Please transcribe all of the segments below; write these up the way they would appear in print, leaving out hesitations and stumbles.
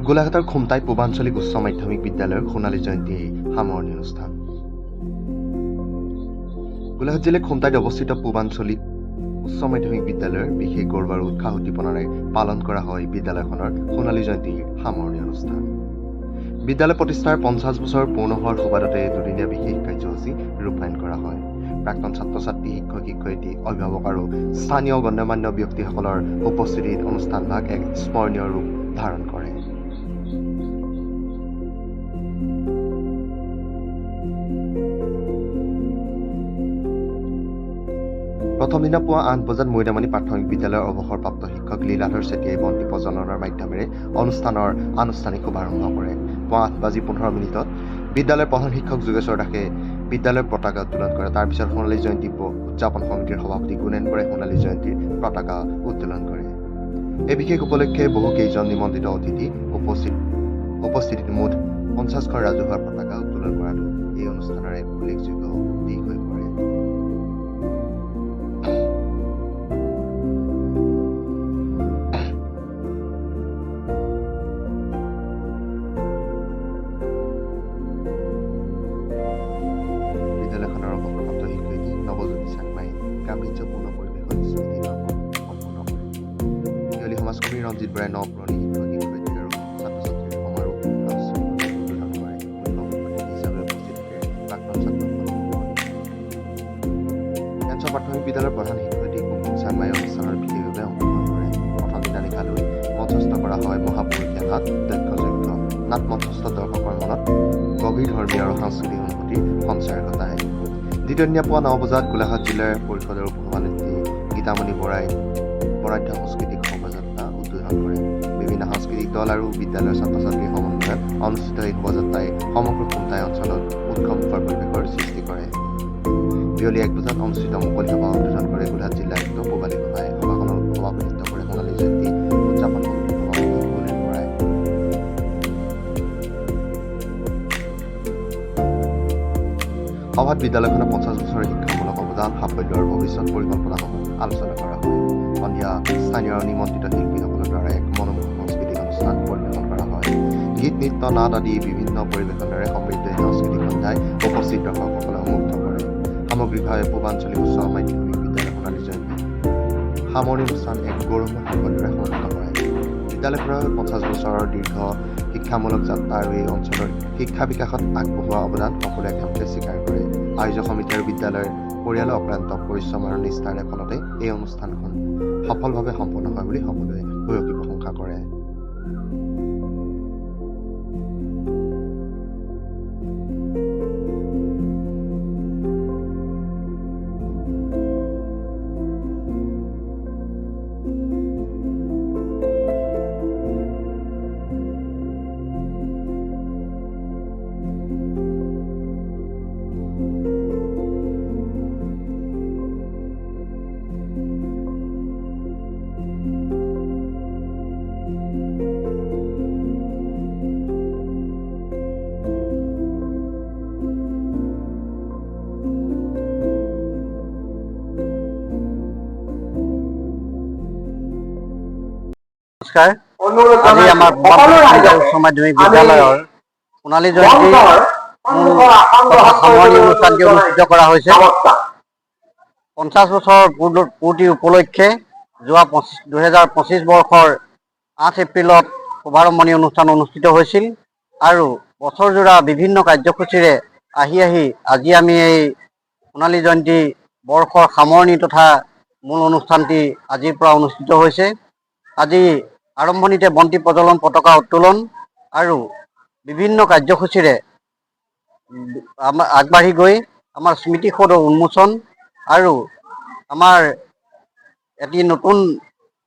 গোলাঘাটৰ খুমটাই পূৰ্বাঞ্চলিক উচ্চ মাধ্যমিক বিদ্যালয়ৰ সোণালী জয়ন্তী সামৰণি অনুষ্ঠান। গোলাঘাট জিলাৰ খুমটাইত অৱস্থিত পূৰ্বাঞ্চলিক উচ্চ মাধ্যমিক বিদ্যালয়ৰ বিশেষ গৌৰৱ আৰু উৎসাহ উদ্দীপনাৰে পালন কৰা হয় বিদ্যালয়খনৰ সোণালী জয়ন্তীৰ সামৰণি অনুষ্ঠান। বিদ্যালয় প্ৰতিষ্ঠাৰ 50 বছৰ পূৰ্ণ হোৱাৰ সুবাদতে দুদিনীয়া বিশেষ কাৰ্যসূচী ৰূপায়ণ কৰা হয়। প্ৰাক্তন ছাত্ৰ-ছাত্ৰী, শিক্ষক-শিক্ষয়িত্ৰী, অভিভাৱক আৰু স্থানীয় গণ্যমান্য ব্যক্তিসকলৰ উপস্থিতিত অনুষ্ঠানভাগ এক স্মৰণীয় ৰূপ ধাৰণ কৰে। প্ৰথম দিনা পুৱা 8 বজাত মৈদামণি প্ৰাথমিক বিদ্যালয়ৰ অৱসৰপ্ৰাপ্ত শিক্ষক লীলাধৰ চেতিয়াই বন্তি প্ৰজ্বলনৰ মাধ্যমেৰে অনুষ্ঠানৰ আনুষ্ঠানিক শুভাৰম্ভ কৰে। পুৱা 8:15 বিদ্যালয়ৰ প্ৰধান শিক্ষক যোগেশ্বৰ দাসে বিদ্যালয়ৰ পতাকা উত্তোলন কৰে। তাৰ পিছত সোণালী জয়ন্তী উদযাপন সমিতিৰ সভাপতি গুণেন বৰাই সোণালী জয়ন্তীৰ পতাকা উত্তোলন কৰে। এই বিশেষ উপলক্ষে বহু কেইজন নিমন্ত্ৰিত অতিথি উপস্থিতিত মুঠ 50খন ৰাজহুৱা পতাকা উত্তোলন কৰাটো এই অনুষ্ঠানৰ এক উল্লেখযোগ্য দিশ হৈ পৰে। বিদ্যালয়খনৰ অৱসৰপ্ৰাপ্ত শিক্ষয়িত্ৰী নৱজ্যোতি চাংমাই গাম্ভীৰ্যপূৰ্ণ পৰিৱেশত স্মৃতি সম্পূৰ্ণ কৰে। পিয়লি সমাজকৰ্মী ৰঞ্জিত বৰাই নপুৰণি শিক্ষক শিক্ষয়িত্ৰী আৰু ছাত্ৰ-ছাত্ৰীৰ সমাৰোহ আনুষ্ঠানিকভাৱে উদ্বোধন কৰে। মুখ্য অতিথি হিচাপে উপস্থিত থাকে প্ৰাক্তন ছাত্ৰসকল। কেঞ্চৰ প্ৰাথমিক বিদ্যালয়ৰ প্ৰধান শিক্ষয়িত্ৰী কুমকুম চাংমাই অনুষ্ঠানৰ বিশেষভাৱে অংশগ্ৰহণ কৰে। প্ৰথম দিনা নিশালৈ মঞ্চস্থ কৰা হয় মহাপুৰুষীয়া নাট, দক্ষযজ্ঞ। নাট মঞ্চস্থ দৰ্শকৰ মনত গভীৰ ধৰ্মীয় আৰু সাংস্কৃতিক অনুভূতিৰ সঞ্চাৰ ঘটায়। দ্বিতীয় দিনা পুৱা 9 বজাত গোলাঘাট জিলাৰ পৰিষদৰ উপসভানেত্ৰী গীতামণি বৰাই বৰাধ্য সাংস্কৃতিক শোভাযাত্ৰা উদ্বোধন কৰে। বিভিন্ন সাংস্কৃতিক দল আৰু বিদ্যালয়ৰ ছাত্ৰ-ছাত্ৰীৰ সমন্বয়ত অনুষ্ঠিত এই শোভাযাত্ৰাই সমগ্ৰ খুমটাই অঞ্চলত উৎসৱমুখৰ পৰিৱেশৰ সৃষ্টি কৰে। পিয়লি 1 বজাত অনুষ্ঠিত মুকলি সভা উদ্বোধন কৰে গোলাঘাট জিলা আয়ুক্ত পূবালী গোহাঁয়ে। সভাখনৰ সভাপতিত্ব কৰে সোণালী জয়ন্তী উদযাপন সমিতিৰ সভাপতি গুণেন বৰাই। সভাত বিদ্যালয়খনৰ 50 বছৰৰ শিক্ষামূলক অৱদান, সাফল্য আৰু ভৱিষ্যত পৰিকল্পনাসমূহ আলোচনা কৰা হয়। সন্ধিয়া স্থানীয় আৰু নিমন্ত্ৰিত শিল্পীসকলৰ দ্বাৰা এক মনোমোহা সাংস্কৃতিক অনুষ্ঠান পৰিৱেশন কৰা হয়। গীত, নৃত্য, নাট আদি বিভিন্ন পৰিৱেশনেৰে সমৃদ্ধ এই সাংস্কৃতিক সন্ধ্যাই উপস্থিত দৰ্শকসকলক মুগ্ধ কৰে। সামগ্ৰিকভাৱে পূৰ্বাঞ্চলিক উচ্চ মাধ্যমিক বিদ্যালয় সোণালী জয়ন্তী সামৰণি অনুষ্ঠান এক গৌৰৱময় সাফল্যৰে সমাপ্ত কৰে। বিদ্যালয়খনৰ 50 বছৰৰ দীৰ্ঘ শিক্ষামূলক যাত্ৰা আৰু এই অঞ্চলৰ শিক্ষা বিকাশত আগবঢ়োৱা অৱদান সকলোৱে একেমতে স্বীকাৰ কৰে। আয়োজক সমিতি আৰু বিদ্যালয়ৰ পৰিয়ালৰ অক্লান্ত পৰিশ্ৰম আৰু নিষ্ঠাৰ ফলতে এই অনুষ্ঠানখন সফলভাৱে সম্পন্ন হয় বুলি সকলোৱে ভূয়সী প্ৰশংসা কৰে। নমস্কাৰ। আজি আমাৰ উচ্চ মাধ্যমিক বিদ্যালয়ৰ সোণালী জয়ন্তী সামৰণি অনুষ্ঠানটি অনুষ্ঠিত কৰা হৈছে। 50 বছৰ পূৰ্তি উপলক্ষে যোৱা 2025 বৰ্ষৰ 8 এপ্ৰিলত শুভাৰম্ভণি অনুষ্ঠান অনুষ্ঠিত হৈছিল আৰু বছৰজোৰা বিভিন্ন কাৰ্যসূচীৰে আহি আজি আমি এই সোণালী জয়ন্তী বৰ্ষৰ সামৰণি তথা মূল অনুষ্ঠানটি আজিৰ পৰা অনুষ্ঠিত হৈছে। আজি আৰম্ভণিতে বন্তি প্ৰজ্বলন, পতাকা উত্তোলন আৰু বিভিন্ন কাৰ্যসূচীৰে আগবাঢ়ি গৈ আমাৰ স্মৃতিসৌধ উন্মোচন আৰু আমাৰ এটি নতুন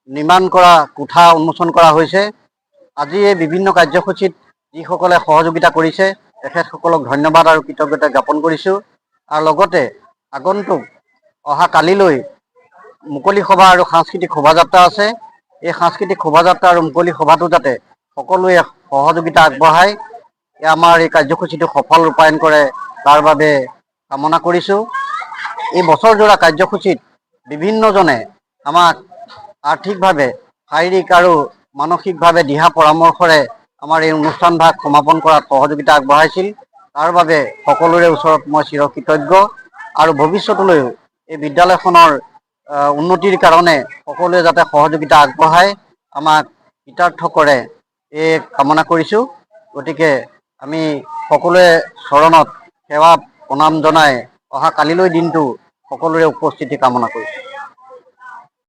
নিৰ্মাণ কৰা কোঠা উন্মোচন কৰা হৈছে। আজি এই বিভিন্ন কাৰ্যসূচীত যিসকলে সহযোগিতা কৰিছে তেখেতসকলক ধন্যবাদ আৰু কৃতজ্ঞতা জ্ঞাপন কৰিছোঁ। আৰু লগতে আগন্তুক অহা কালিলৈ মুকলি সভা আৰু সাংস্কৃতিক শোভাযাত্ৰা আছে। এই সাংস্কৃতিক শোভাযাত্ৰা আৰু মুকলি সভাটো যাতে সকলোৱে সহযোগিতা আগবঢ়াই আমাৰ এই কাৰ্যসূচীটো সফল ৰূপায়ণ কৰে তাৰ বাবে কামনা কৰিছোঁ। এই বছৰজোৰা কাৰ্যসূচীত বিভিন্নজনে আমাক আৰ্থিকভাৱে শাৰীৰিক আৰু মানসিকভাৱে দিহা পৰামৰ্শৰে আমাৰ এই অনুষ্ঠানভাগ সমাপন কৰাত সহযোগিতা আগবঢ়াইছিল। তাৰ বাবে সকলোৰে ওচৰত মই চিৰকৃতজ্ঞ আৰু ভৱিষ্যতলৈও এই বিদ্যালয়খনৰ উন্নতিৰ কাৰণে সকলোৱে যাতে সহযোগিতা আগবঢ়াই আমাক কৃতাৰ্থ কৰে এই কামনা কৰিছোঁ। গতিকে আমি সকলোৱে চৰণত সেৱা প্ৰণাম জনাই অহা কালিলৈ দিনটো সকলোৰে উপস্থিতি কামনা কৰিছোঁ।